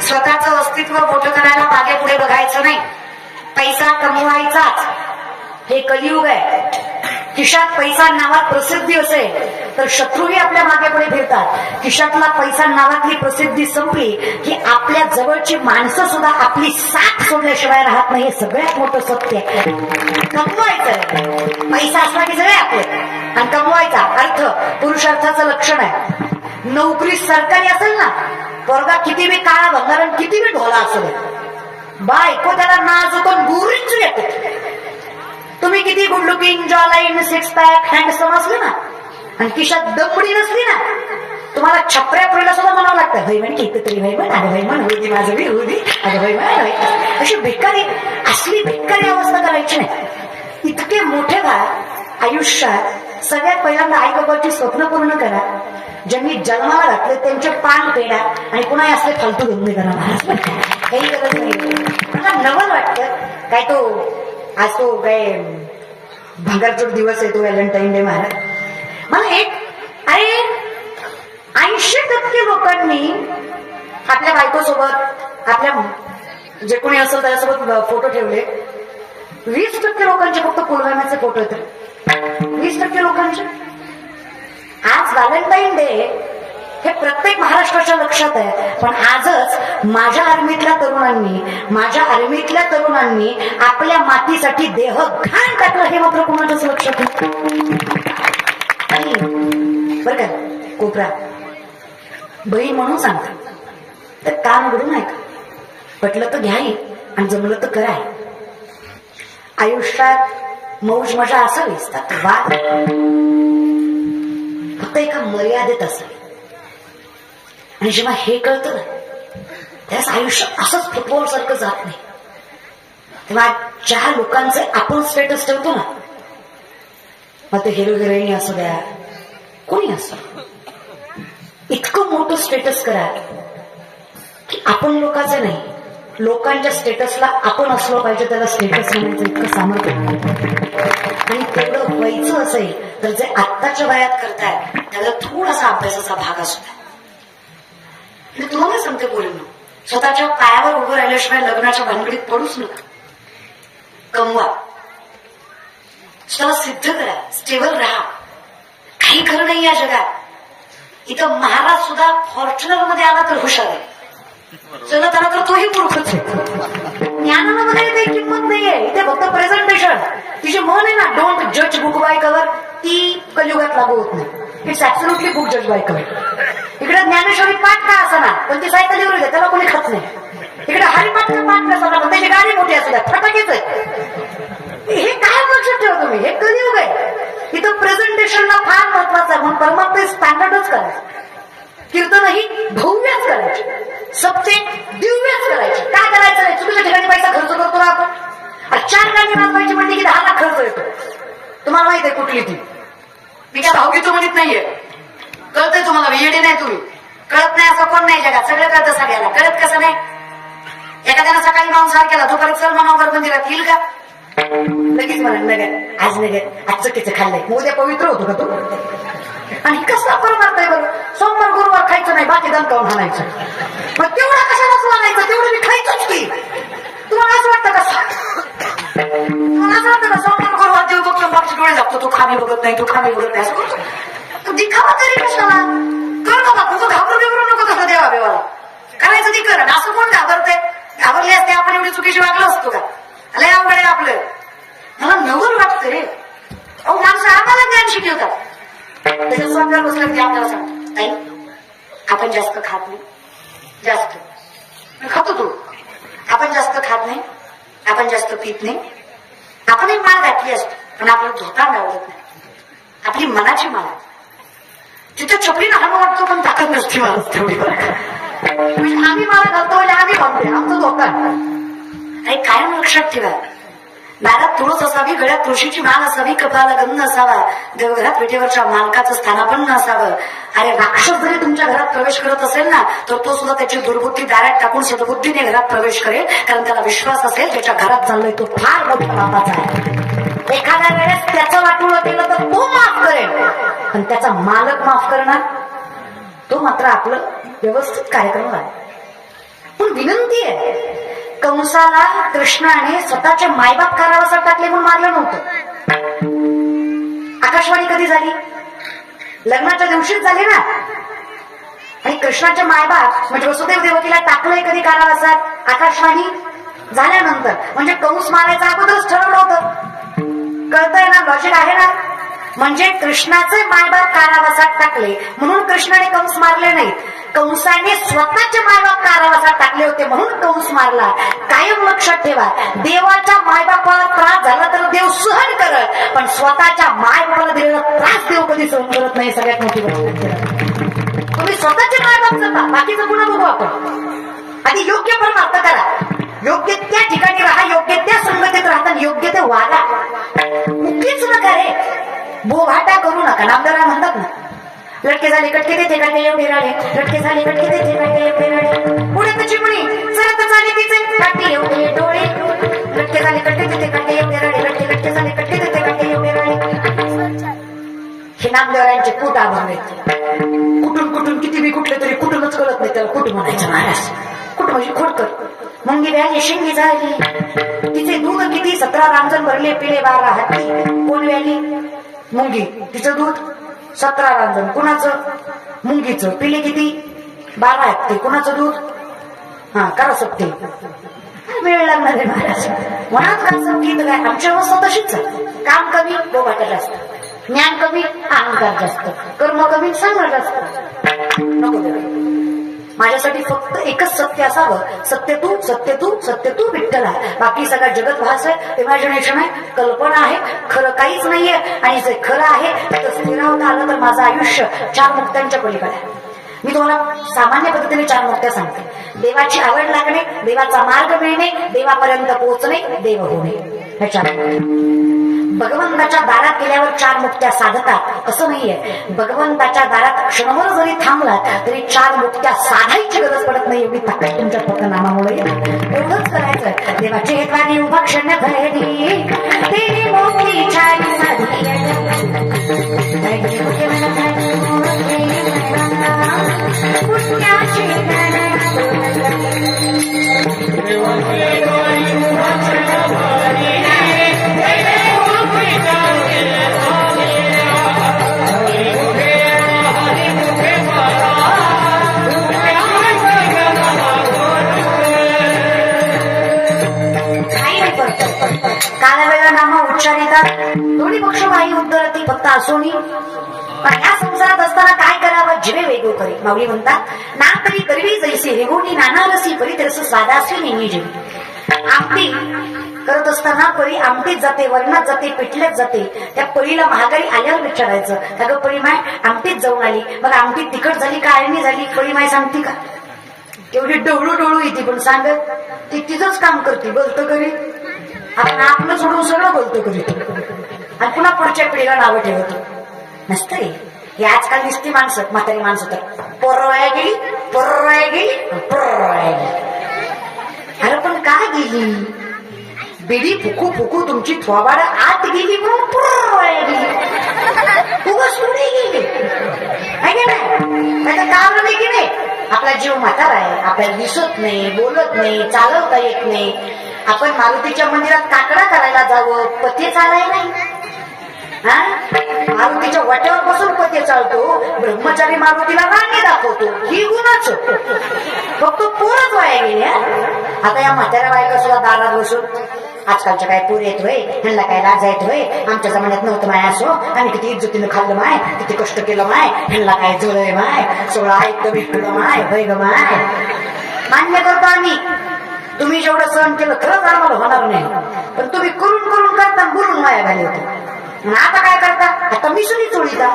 स्वतःचं अस्तित्व मोठं करायला मागे पुढे बघायचं नाही, पैसा कमवायचाच. हे कलियुग आहे. खिशात पैसा नावात प्रसिद्धी असेल तर शत्रूही आपल्या मागे पुढे फिरतात. खिशातला पैसा नावातली प्रसिद्धी संपली की आपल्या जवळची माणसं सुद्धा आपली साथ सोडल्याशिवाय राहत नाही. हे सगळ्यात मोठं सत्य आहे. कमवायचं, पैसा असला की सगळे आपले, आणि कमवायचा अर्थ पुरुषार्थाचं लक्षण आहे. नोकरी सरकारी असेल ना, पोरगा किती बी काळा भंगार किती बी ढोला असेल, बायको त्याला नाजुकून गुरीच येते. तुम्ही किती गुड लुकिंग, जॉ लाईन, सिक्स पॅक, हँडसम असले ना, आणि खिशात दमडी नसली ना, तुम्हाला छपऱ्या पुरीला सुद्धा म्हणावं लागतं, भाई म्हण कितीतरी भाई म्हण, अगं भाई म्हण होऊ दे माझं बी होऊ दे, अगं भाई म्हण. अशी भिकारी, असली भिकारी अवस्था करायची नाही. इतके मोठे भाग आयुष्यात सगळ्यात पहिल्यांदा आई बाबाची स्वप्न पूर्ण करा. ज्यांनी जन्माला घातले त्यांचे पान पेडा, आणि पुन्हा असले फालतू धंदे करा. काही गरज नाही. मला नवल वाटतं काय तो आज तो काय भंगारचोट दिवस आहे, तो व्हॅलेंटाईन डे. महाराज मला एक, अरे 80% लोकांनी आपल्या बायकोसोबत, आपल्या जे कोणी असेल त्याच्यासोबत फोटो ठेवले. 20% लोकांचे फक्त पुलवाम्याचे फोटो येतात. 20% लोकांचे. आज व्हॅलेंटाईन डे हे प्रत्येक महाराष्ट्राच्या लक्षात आहे. पण आजच माझ्या आर्मीतल्या तरुणांनी आपल्या मातीसाठी देह घाण टाकलं, हे मात्र कोणाच्याच लक्षात नाही. बरं का, कोपरा बहीण म्हणून सांगतात तर कान उघडून ऐका. पटलं तर घ्याय आणि जमलं तर कराय. आयुष्यात मौज मजा असावीच, वाद फक्त एका मर्यादेत असावी. आणि जेव्हा हे कळतं ना, त्याच आयुष्य असंच फुटबॉल सारखं जात नाही. तेव्हा ज्या लोकांचे आपण स्टेटस ठेवतो ना, मग ते हिरो हिरोईन असू द्या, कोणी असो, इतकं मोठं स्टेटस करा की आपण लोकांचं नाही, लोकांच्या स्टेटसला आपण असलो पाहिजे. त्याला स्टेटस म्हणायचं इतकं सामर्थ्य. आणि तेवढं व्हायचं असेल तर जे आत्ताच्या वयात करतायत त्याला थोडासा अभ्यासाचा भाग असू द्या. मी तुम्हाला सांगते बोलून, स्वतःच्या पायावर उभं राहिल्याशिवाय लग्नाच्या भानगडीत पडूच नका. कमवा, स्वतःला सिद्ध करा, स्टेबल राहा. काही खरं नाही या जगात. इथं महाराज सुद्धा फॉर्च्युनर मध्ये आला तर हुशार आहे, चला त्याला तर तोही मूर्खच आहे. ज्ञानाला वगैरे काही किंमत नाहीये. इथे फक्त प्रेझेंटेशन. तिची म्हण आहे ना, डोंट जज बुक बाय कव्हर, ती कलियुगात लागू होत नाही. इट्स ऍब्सोल्युटली बुक जज बाय कव्हर. इकडे ज्ञानेश्वरी पाठ का असा ना, पण ती सायकल एवढी आहे, त्याला कोणी खात नाही. इकडे हरिपाठ का पाठ नसा ना, पण त्याची गाडी मोठी असू द्या, फटाकेच आहे. हे काय लक्षात ठेवा तुम्ही, हे कलियुग आहे. इथं प्रेझेंटेशनला फार महत्वाचं आहे. म्हणून परमात्मा स्टँडर्डच करायचं. कीर्तनही भव्यच करायचे, सप्ते दिव्यच करायचे. काय करायचं नाही, चुकीच्या ठिकाणी पैसा खर्च करतो ना आपण. 4 गाणी वाजवायची म्हणते की 10 लाख खर्च येतो. तुम्हाला माहित आहे कुठली ती? मी काय भावगीतो म्हणत नाहीये, कळतंय तुम्हाला. येडे नाही तुम्ही, कळत नाही असं कोण नाही जगात. सगळं कळतं सगळ्याला. कळत कसं नाही? एखाद्यानं सकाळी मांसाहार केला, तो परत सलमानावर मंदिरात येईल का? लगेच म्हणा नगर, आज नगर, आज चुकीचं खाल्लंय, उद्या पवित्र होतो का तू? आणि कसला परमार्थ बरं? सोमवार गुरुवार खायचं नाही, बाकी दणकावून हाणायचं. मग तेवढा कशाला सोडायचं? तेवढं मी खायचंच की. तुम्हाला असं वाटतं का? तुम्हाला असं वाटतं का सोमवार गुरुवार देव बघतो, बाकी डोळे लागतो, तू खाणे बघत नाही, तू खाणे बघत नाही, असं करतो. तू दिखावा तरी कशाला कर बाबा. तुझं घाबरू बिबरू नको तसं देवा देवाला. करायचं ती कर. असं कोण घाबरतंय? घाबरले असते आपण एवढी चुकीची वागलो असतो का? लय अवघड आहे आपलं. मला नवल वाटतं रे. अहो माणसं आम्हाला ज्ञान शिकवतात. त्याच्या स्वामीवर बसलं की आपल्याला सांगतो, ताई आपण जास्त खात नाही, जास्त खातो तू, आपण जास्त खात नाही, आपण जास्त पित नाही. आपण एक माळ घातली असतो, पण आपल्याला धोका आवडत नाही. आपली मनाची माळ. तिथं चपलीनं हाणं वाटतो, पण ताकद नसते माणूस तेवढी. आम्ही माळ घालतो म्हणजे आम्ही भागतोय, आमचा धोका. अरे कायम लक्षात ठेवा, दारात तुळस असावी, गळ्यात तुळशीची माळ असावी, कपाळाला गंध असावा, देवघरात पेटेवरच्या मालकाचं स्थानापन्न नसावं. अरे राक्षस जरी तुमच्या घरात प्रवेश करत असेल ना, तर तो सुद्धा त्याची दुर्बुद्धी दारात टाकून सद्बुद्धीने घरात प्रवेश करेल. कारण त्याला विश्वास असेल त्याच्या घरात चाललोय तो फार मोठा बापाचा आहे. एखाद्या वेळेस त्याचं वाटोळं केलं तर तो माफ करेल, पण त्याचा मालक माफ करणार, तो मात्र आपलं व्यवस्थित कार्यक्रम आहे. पण विनंती आहे. कंसाला कृष्णाने स्वतःचे मायबाप कारावासात टाकले म्हणून मारलं नव्हतं. आकाशवाणी कधी झाली? लग्नाच्या दिवशीच झाली ना. आणि कृष्णाचे मायबाप म्हणजे वसुदेव देवकीला टाकलंय कधी कारावासात? आकाशवाणी झाल्यानंतर. म्हणजे कंस मारायचा अगोदरच ठरवलं होतं. कळतंय ना? लॉजिक आहे ना? म्हणजे कृष्णाचे मायबाप कारावासात टाकले म्हणून कृष्णाने कंस मारले नाहीत. कंसाने स्वतःचे मायबाप कारावासात टाकले होते म्हणून कंस मारला. कायम लक्षात ठेवा, देवाच्या मायबापाला त्रास झाला तर देव सहन करत, पण स्वतःच्या मायबापाला दिलेला त्रास देव कधी सहन करत नाही. सगळ्यात मोठी गोष्ट. तुम्ही स्वतःचे मायबाप जपा, बाकीचं पुन्हा बघू आपण. आधी योग्य परमार्थ करा, योग्य त्या ठिकाणी राहा, योग्य त्या संगतीत राहता, योग्य ते वागा. मुक्तीच नका रे, बोभाटा करू नका. नामदेवराय म्हणतात ना, लटके झाले कटके देते काटे एवढे राडे, लटके झाले कटके देते काटे एवढे राडे, पुढे तर चिमणी सरत झाले तिचे काटे एवढे डोळे, लटके झाले कटके देते काटे एवढे राडे, लटके झाले कटके देते काटे एवढे राडे. हे नामदेवरायांचे खूप आभार आहेत. कुठून कुठून किती बी कुठले तरी कुठूनच कळत नाही त्याला कुठं म्हणायचं. महाराज कुठं म्हणजे खोडकर. मुंगी व्याली शिंगी झाली, तिचे दूध किती 17 रांजण भरले, पिले 12 हत्ती. कोण व्याली? मुंगी. तिचं दूध 17 रांजण. कुणाचं? मुंगीचं. पिले किती? 12 हत्ती. कुणाचं दूध? हा करा सकते. वेळ लागणार आहे महाराज. मनात कसं गीत काय? आमची अवस्था तशीच आहे. काम कमी, बोबाटा जास्त. ज्ञान कमी, अहंकार जास्त. कर्म कमी, सांगणं जास्त. नको देवा. माझ्यासाठी फक्त एकच सत्य असावं. सत्य तू, सत्य तू, सत्य तू विठ्ठला. बाकी सगळा जगत भास आहे, इमॅजिनेशन आहे, कल्पना आहे, खरं काहीच नाहीये. आणि जे खरं आहे तर स्थिरावता आलं तर माझं आयुष्य 4 मुक्त्यांच्या पलीकडे आहे. मी तुम्हाला सामान्य पद्धतीने 4 मुक्त्या सांगते. देवाची आवड लागणे, देवाचा मार्ग मिळणे, देवापर्यंत पोहोचणे, देव होणे. हे 4 भगवंताच्या दारात गेल्यावर 4 मुक्त्या साधतात असं नाहीये. भगवंताच्या दारात क्षणभर जरी थांबला तरी 4 मुक्त्या साधायची गरज पडत नाही. एवढी ताकद तुमच्या फक्त नामामुळे. एवढंच करायचं. देवाचे द्वारी उभा क्षण धरली, तेने मोठी छाडी साधी. कालवेळा नाम उच्चारितात, दोन्ही पक्ष वाई उद्धरती फक्त असोनी. पण या संसारात असताना काय करावं? जीवे वेगो करी. माऊली म्हणतात, ना तरी करवी जैसे रेगोनी नाना रसी परितरस स्वादासी नेहमी जीवी. आमटी करत असताना पळी आमटीत जाते, वरणात जाते, पिठल्यात जाते. त्या पळीला महागारी आल्यावर विचारायचं, अगं पळी माय आमटीत जाऊन आली, मग आमटीत तिखट झाली का आळणी झाली? पळी माय सांगते का? एवढी डोळू डोळू येते पण सांगत ती तिचंच काम करते. बोलतं करी आपण आपलं सोडून सगळं बोलतो करीत आणि पुन्हा पुढच्या पिढीला नावं ठेवतो. नसतं रे हे आजकाल दिसती माणसं, म्हातारी माणसं तर पोरवाया गेली, पोरवाया गेली, पोरवाया गेली. अरे पण का गेली? बिडी फुकू फुकू तुमची थोबाड आत गेली म्हणून पोरवाया गेली. उगाच पुढे गेली आहे की नाही? कारण नाही की नाही? आपला जीव म्हातारा आहे, आपल्याला दिसत नाही, बोलत नाही, चालवता येत नाही. आपण मारुतीच्या मंदिरात काकडा करायला जावं, पथे चालाय नाही. मारुतीच्या वाट्यावर बसून पथे चालतो, ब्रह्मचारी मारुतीला रांगे दाखवतो. ही गुन्हाच फक्त पोरच वाया गेली. आता या म्हाताऱ्या बायका सुद्धा दारात बसून आजकालच्या काय पोर येत होय, ह्यांना काय लाज येत होय, आमच्या जमान्यात नव्हतं माय असो, आम्ही किती इज्जतीनं खाल्लं माय, किती कष्ट केलं माय, ह्यांना काय जळय माय, सगळं ऐकतं भेटलं माय, होय ग माय. मान्य करतो आम्ही, तुम्ही जेवढं सहन केलं खरंच आम्हाला होणार नाही. पण तुम्ही करून करून करता, बोलून माया घाली होती. आता काय करता? आता मिसळी चोळीता.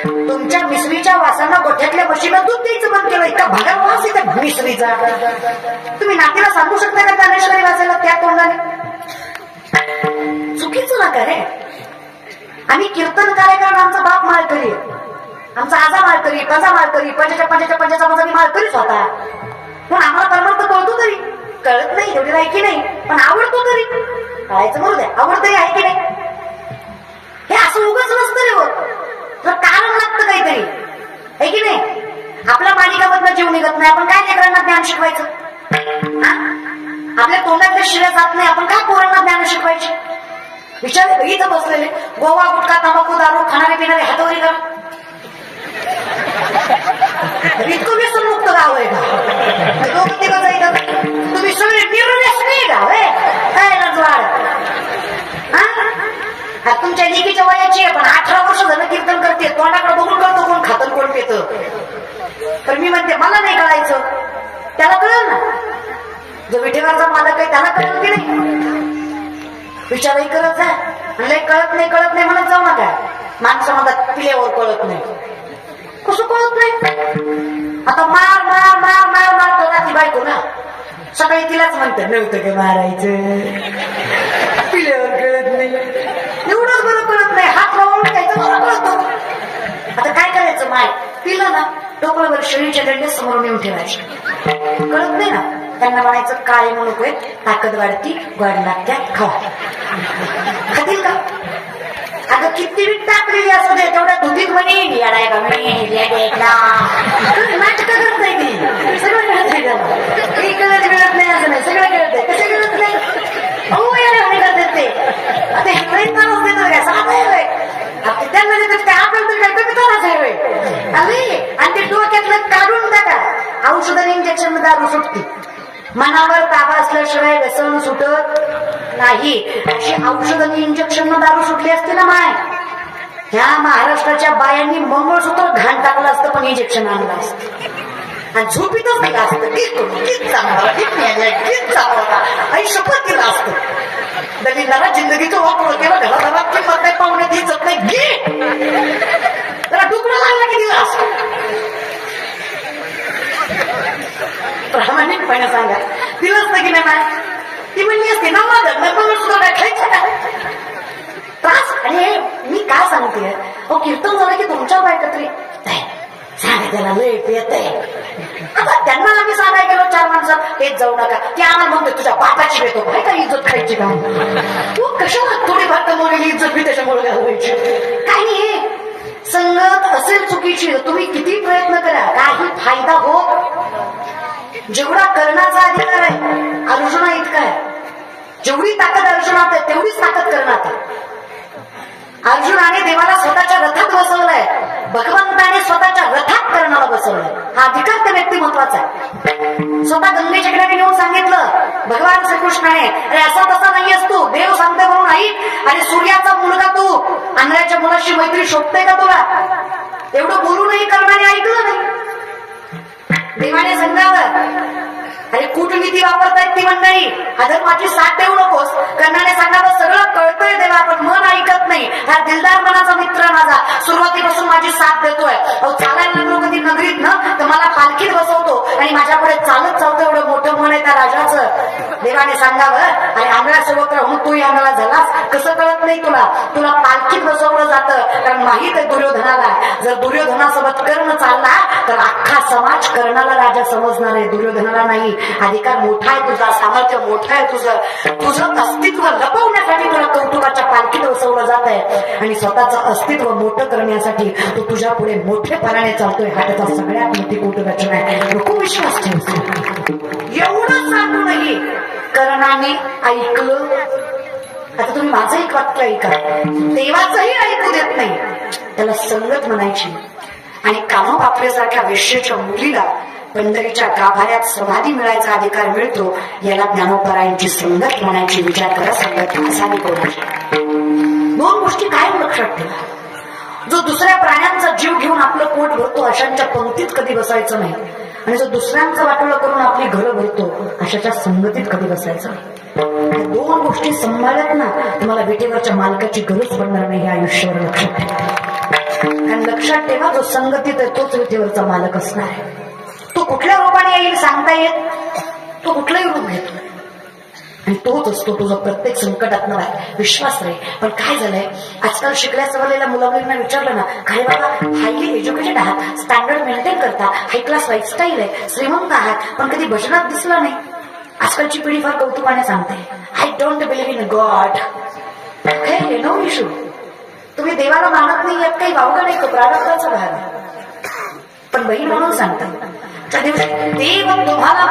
तुमच्या मिसळीच्या वासांना गोठ्यातल्या म्हशीला दूध द्यायचं बंद केलं. इतका भगार वास येतात मिसळीचा. तुम्ही नातीला सांगू शकता का ज्ञानेश्वरी वाचायला त्या तोंडाने? चुकीचं नका रे. आम्ही कीर्तन कार्यक्रम, आमचा बाप माळकरी, आमचा आजा माळकरी, पजा माळकरी, पंजाचा माझा माळकरीच होता. पण आम्हाला परमार्थ कळतो तरी? कळत नाही, एवढी लायकी नाही, पण आवडतो तरी. कळायचं म्हणू द्या, आवड तरी आहे की नाही? हे असं उगाच नसतं रे होत, तर कारण लागतं काहीतरी, आहे की नाही? आपल्या मालिकामधनं जीव निघत नाही, आपण काय लेकरांना ज्ञान शिकवायचं? शिवाय जात नाही, आपण काय पोरांना ज्ञान शिकवायचे? विचार इथं बसलेले गोवा गुटखा तंबाखू दारू खाणारे पिणारे हातावरी करा. इतकं व्यसन मुक्त गाव आहे का? लोक ते बघायचं तुम्ही सगळे निर्व्यसनी गाव आहे काय रजवाड? तुमच्या लेकीच्या वयाची आहे पण 18 वर्ष झालं कीर्तन करते, तोंडाकडे बघून कळतो कोण खातं कोण पितं. तर मी म्हणते मला नाही कळायचं, त्याला कळलं ना. जो विठेवरचा मालक आहे त्याला कळलं की नाही? विचारही करत जा. म्हणलं कळत नाही म्हणत जाऊ नका. माणसं म्हणतात पिल्यावर कळत नाही. कसं कळत नाही? आता मार मार मार मार मार करणार ती बायको ना. सकाळी तिलाच म्हणतं नव्हतं का मारायचं, पिल्यावर कळत नाही. एवढंच बरं कळत नाही, हात लावून घ्यायचं बरं कळतं. आता काय करायचं? माय पिलं ना टोपळावर शेळीच्या दंडे समोरून येऊन ठेवायचे. कळत नाही ना त्यांना म्हणायचं काळे म्हणून ताकद वाढती, गोड लागत्या, खावा. खातील का? अगं किती वीट टाकलेली असू दे तेवढ्या धुतीत म्हणे येडाय का नाटक करत नाही ती. सगळं कळत नाही असं नाही, सगळं कळत आहे. कसं कळत नाही? हो येडे करतात ते. आता हे प्रयत्न देतो काय सांगाय त्यांना देतात काय आपण तर काय कमी त्रास आहे आणि ते डोक्यातलं काढून टाका. औषधाने इंजेक्शन दारू सुटते. मनावर ताबा असल्याशिवाय व्यसन सुटत नाही. अशी औषधाने इंजेक्शन दारू सुटली असते ना माय, ह्या महाराष्ट्राच्या बायांनी मंगळसूत्र घाण टाकलं असतं पण इंजेक्शन आणलं असतं आणि झोपीतच नाही असतं. आई शपथ केलं असतं. दलिताला जिंदगीचं वापर केलं, घराघरात किंमत नाही, पाहुण्यात इज्जत नाही, घे त्याला डुकरं लागलं की दिलं असतं. प्रामाणिकपणे सांगा दिलंच नाही की नाही? ती म्हणली असते ना सुद्धा काय खायचं काय त्रास. आणि मी काय सांगते हो, कीर्तन झालं की तुमच्या बायका तरी सांगा त्याला लय पेत आहे. आता त्यांना आम्ही सांगाय गेलो 4 माणसं हेच जाऊ नका, ते आम्हाला म्हणतो तुझ्या बापाची भेटो काय काय इज्जत खायची का? तू कशाला थोडी भात मोडलेली इज्जत मी त्याच्यामुळे घालवायची? काही संगत असेल चुकीची, तुम्ही किती प्रयत्न करा काही फायदा हो. जेवढा करण्याचा अधिकार आहे अर्जुना इतका आहे. जेवढी ताकद अर्जुनात आहे तेवढीच ताकद करण्यात आहे. अर्जुनाने देवाला स्वतःच्या रथात बसवलंय, भगवंताने स्वतःच्या रथात कर्णाला बसवलंय. हा अधिकार त्या व्यक्तिमत्वाचा आहे. स्वतः गंगेच्या किनारी नेऊन सांगितलं भगवान श्रीकृष्णाने, अरे असा तसा नाही असतो, देव सांगते म्हणून ऐक. आणि सूर्याचा मुलगा तू, आंधळ्याच्या मुलाशी मैत्री शोधते का तुला? एवढं बोलूनही कर्णाने ऐकलं नाही. देवाने सांगावं अरे कूटनीती वापरतायत ती मंडळी, अधर्माची साथ देऊ नकोस. कर्णाने सांगावं सगळं कळतंय देवा पण मन ऐकत नाही. हा दिलदार मनाचा मित्र माझा सुरुवातीपासून माझी साथ देतोय. चालायला लागलो कधी नगरीत ना तर मला पालखीत बसवतो आणि माझ्या पुढे चालत चालतं. एवढं मोठं मन आहे त्या राजाचं. देवाने सांगावं आणि आंधळा सेवक राहून तूही आंधळा झालास, कसं कळत नाही तुला? तुला पालखीत बसवलं जातं कारण माहित आहे दुर्योधनाला, जर दुर्योधनासोबत कर्ण चालला तर अख्खा समाज कर्णाला राजा समजणार आहे, दुर्योधनाला नाही. अधिकार मोठा आहे तुझा, सामर्थ्य मोठं आहे तुझं. तुझं अस्तित्व लपवण्यासाठी तुला कौतुकाच्या पालखीत बसवलं जात आहे आणि स्वतःचं अस्तित्व मोठं करण्यासाठी तू तुझ्या पुढे मोठेपणाने चालतोय. हा त्याचा सगळ्यात मोठी कौतुकाची आहे. नको विश्वास ठेवतो. एवढं सांगूनही कर्णाने ऐकलं. आता तुम्ही माझं एक वाक्य ऐका, देवाचंही ऐकू देत नाही. त्याला संगत म्हणायची. आणि कामबापरेसारख्या वेश्येच्या मुलीला पंढरीच्या गाभाऱ्यात समाधी मिळायचा अधिकार मिळतो, याला ज्ञानोबरायांची संगत म्हणायची. विचार करा संगत असावी कोणाची. 2 गोष्टी कायम लक्षात ठेवा. जो दुसऱ्या प्राण्यांचा जीव घेऊन आपलं पोट भरतो अशांच्या पंक्तीत कधी बसायचं नाही. आणि जो दुसऱ्यांचं वाटोळं करून आपली घरं भरतो अशाच्या संगतीत कधी बसायचं नाही. 2 गोष्टी सांभाळत ना तुम्हाला विटेवरच्या मालकाची गरज पडणार नाही. हे आयुष्यावर लक्षात ठेवा. आणि लक्षात ठेवा जो संगतीत आहे तोच विटेवरचा मालक असणार आहे. तो कुठल्या रूपाने येईल सांगता येत, तो कुठलंही रूप घेतो आणि तोच असतो. तुझं प्रत्येक संकटात विश्वास राहील. पण काय झालंय आजकाल शिकल्या सवरलेल्या मुलामुलींना विचारलं ना, काय बाबा हायली एज्युकेटेड आहात, स्टँडर्ड मेंटेन करता, हाय क्लास लाईफस्टाईल आहे, श्रीमंत आहात, पण कधी भजनात दिसला नाही. आजकालची पिढी फार कौतुकाने सांगते I don't believe in God. हे नो इशू. तुम्ही देवाला मानत नाही यात काही वावगं नाही, तो प्रारब्धाचा भाग आहे. पण बहीण म्हणून सांगतात त्या दिवशी देव तुम्हाला